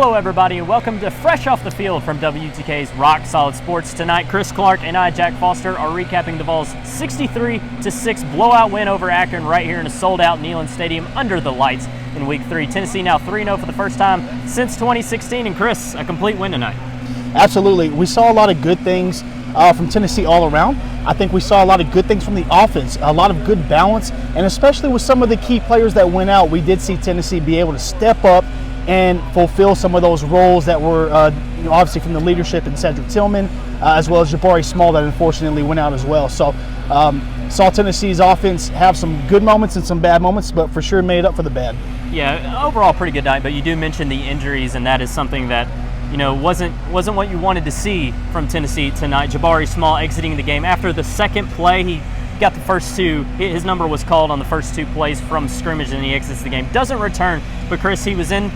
Hello everybody and welcome to Fresh Off the Field from WTK's Rock Solid Sports. Tonight, Chris Clark and I, Jack Foster, are recapping the Vols' 63-6 blowout win over Akron right here in a sold-out Neyland Stadium under the lights in Week 3. Tennessee now 3-0 for the first time since 2016, and Chris, a complete win tonight. Absolutely. We saw a lot of good things from Tennessee all around. I think we saw a lot of good things from the offense, a lot of good balance, and especially with some of the key players that went out, we did see Tennessee be able to step up and fulfill some of those roles that were obviously from the leadership in Cedric Tillman, as well as Jabari Small that unfortunately went out as well. So saw Tennessee's offense have some good moments and some bad moments, but for sure made up for the bad. Yeah, overall pretty good night, but you do mention the injuries, and that is something that wasn't what you wanted to see from Tennessee tonight. Jabari Small exiting the game after the second play. He got the first two. His number was called on the first two plays from scrimmage, and he exits the game. Doesn't return, but Chris, he was in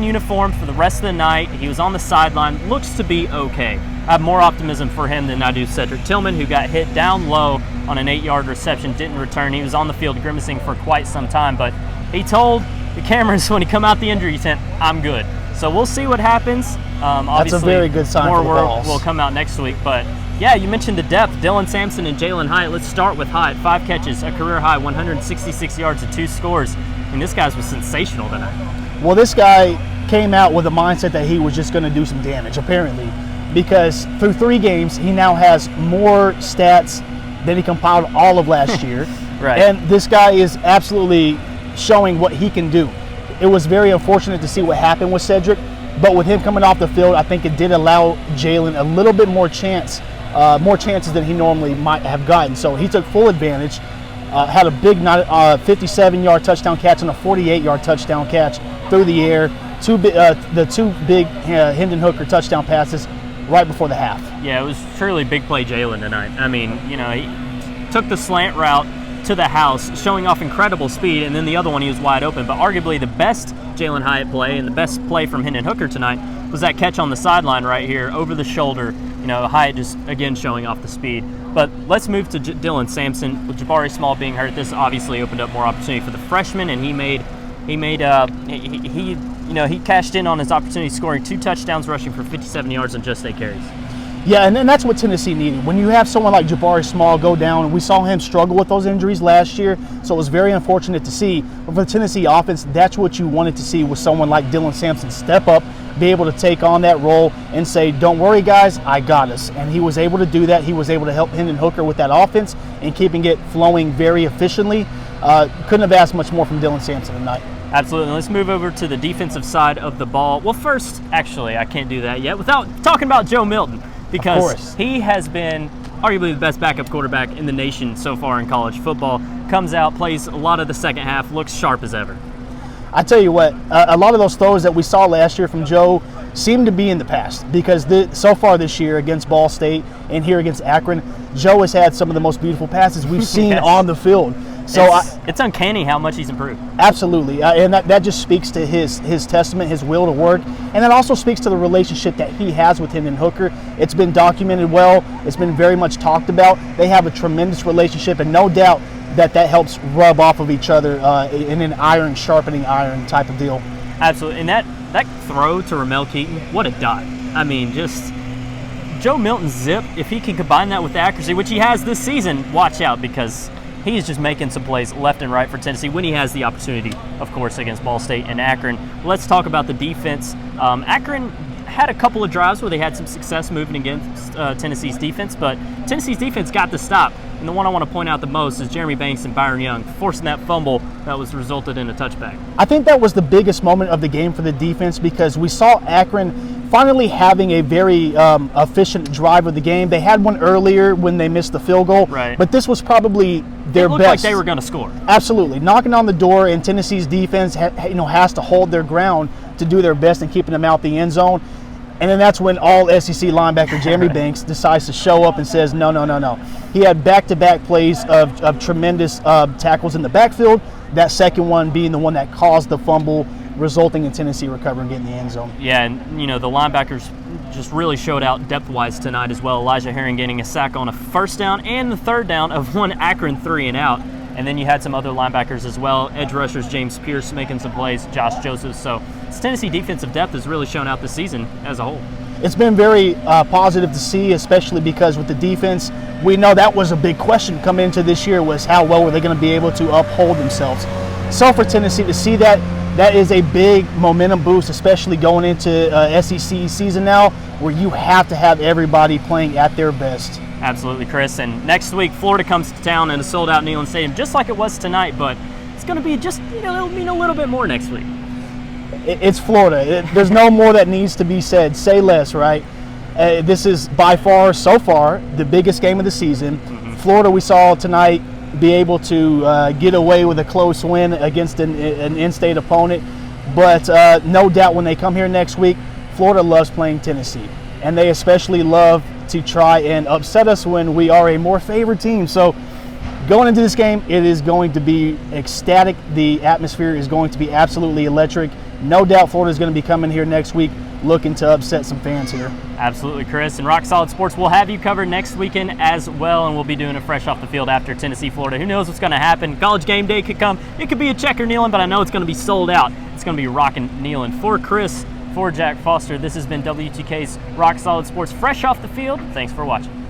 uniform for the rest of the night. He was on the sideline. Looks to be okay. I have more optimism for him than I do Cedric Tillman, who got hit down low on an 8-yard reception, didn't return. He was on the field grimacing for quite some time, but he told the cameras when he come out the injury tent, "I'm good." So we'll see what happens. That's a very good sign for the Vols. Will come out next week, but yeah, you mentioned the depth. Dylan Samson and Jalen Hyatt. Let's start with Hyatt. 5 catches, a career high, 166 yards, and 2 scores. And this guy's was sensational tonight. Well, this guy came out with a mindset that he was just going to do some damage, apparently, because through 3 games, he now has more stats than he compiled all of last year. Right. And this guy is absolutely showing what he can do. It was very unfortunate to see what happened with Cedric, but with him coming off the field, I think it did allow Jalen a little bit more chances than he normally might have gotten. So he took full advantage, had a big 57-yard touchdown catch and a 48-yard touchdown catch through the air. The two big Hendon Hooker touchdown passes right before the half. Yeah, it was truly big play Jalen tonight. I mean, he took the slant route to the house, showing off incredible speed, and then the other one he was wide open. But arguably the best Jalen Hyatt play and the best play from Hendon Hooker tonight was that catch on the sideline right here over the shoulder. Hyatt just again showing off the speed. But let's move to Dylan Samson. With Jabari Small being hurt, this obviously opened up more opportunity for the freshman, and he cashed in on his opportunity, scoring 2 touchdowns, rushing for 57 yards on just 8 carries. Yeah, and then that's what Tennessee needed. When you have someone like Jabari Small go down, and we saw him struggle with those injuries last year, so it was very unfortunate to see. But for the Tennessee offense, that's what you wanted to see, with someone like Dylan Samson step up, be able to take on that role and say, "Don't worry, guys, I got us." And he was able to do that. He was able to help Hendon Hooker with that offense and keeping it flowing very efficiently. Couldn't have asked much more from Dylan Samson tonight. Absolutely. Let's move over to the defensive side of the ball. Well, first, actually, I can't do that yet without talking about Joe Milton, because he has been arguably the best backup quarterback in the nation so far in college football. Comes out, plays a lot of the second half, looks sharp as ever. I tell you what, a lot of those throws that we saw last year from Joe seem to be in the past, because so far this year against Ball State and here against Akron, Joe has had some of the most beautiful passes we've seen Yes. on the field. So it's uncanny how much he's improved. Absolutely, and that just speaks to his testament, his will to work, and that also speaks to the relationship that he has with Hendon Hooker. It's been documented well. It's been very much talked about. They have a tremendous relationship, and no doubt that helps rub off of each other in an iron sharpening iron type of deal. Absolutely, and that throw to Ramel Keaton, what a dot! I mean, just Joe Milton's zip. If he can combine that with the accuracy, which he has this season, watch out, because he is just making some plays left and right for Tennessee when he has the opportunity, of course, against Ball State and Akron. Let's talk about the defense. Akron had a couple of drives where they had some success moving against Tennessee's defense, but Tennessee's defense got the stop. And the one I want to point out the most is Jeremy Banks and Byron Young forcing that fumble that was resulted in a touchback. I think that was the biggest moment of the game for the defense, because we saw Akron finally having a very efficient drive of the game. They had one earlier when they missed the field goal, right, but this was probably their best. It looked like they were going to score. Absolutely. Knocking on the door, and Tennessee's defense has to hold their ground to do their best in keeping them out the end zone. And then that's when all SEC linebacker Jeremy Banks decides to show up and says, no. He had back-to-back plays of tremendous tackles in the backfield, that second one being the one that caused the fumble, resulting in Tennessee recovering, getting the end zone. Yeah, and the linebackers just really showed out depth-wise tonight as well. Elijah Herring getting a sack on a first down and the third down of one Akron 3-and-out. And then you had some other linebackers as well. Edge rushers, James Pierce making some plays, Josh Joseph. So this Tennessee defensive depth has really shown out this season as a whole. It's been very positive to see, especially because with the defense, we know that was a big question coming into this year, was how well were they going to be able to uphold themselves. So for Tennessee to see that, that is a big momentum boost, especially going into SEC season now, where you have to have everybody playing at their best. Absolutely, Chris. And next week, Florida comes to town in a sold-out Neyland Stadium, just like it was tonight, but it's going to be just, it'll mean a little bit more next week. It's Florida. There's no more that needs to be said. Say less, right? This is by far, so far, the biggest game of the season. Mm-hmm. Florida, we saw tonight, be able to get away with a close win against an in-state opponent. But no doubt when they come here next week, Florida loves playing Tennessee. And they especially love to try and upset us when we are a more favored team. So going into this game, it is going to be ecstatic. The atmosphere is going to be absolutely electric. No doubt Florida is going to be coming here next week looking to upset some fans here. Absolutely, Chris. And Rock Solid Sports will have you covered next weekend as well, and we'll be doing it fresh off the field after Tennessee, Florida. Who knows what's going to happen? College game day could come. It could be a checker Neyland, but I know it's going to be sold out. It's going to be rocking Neyland. For Chris, for Jack Foster, this has been WTK's Rock Solid Sports fresh off the field. Thanks for watching.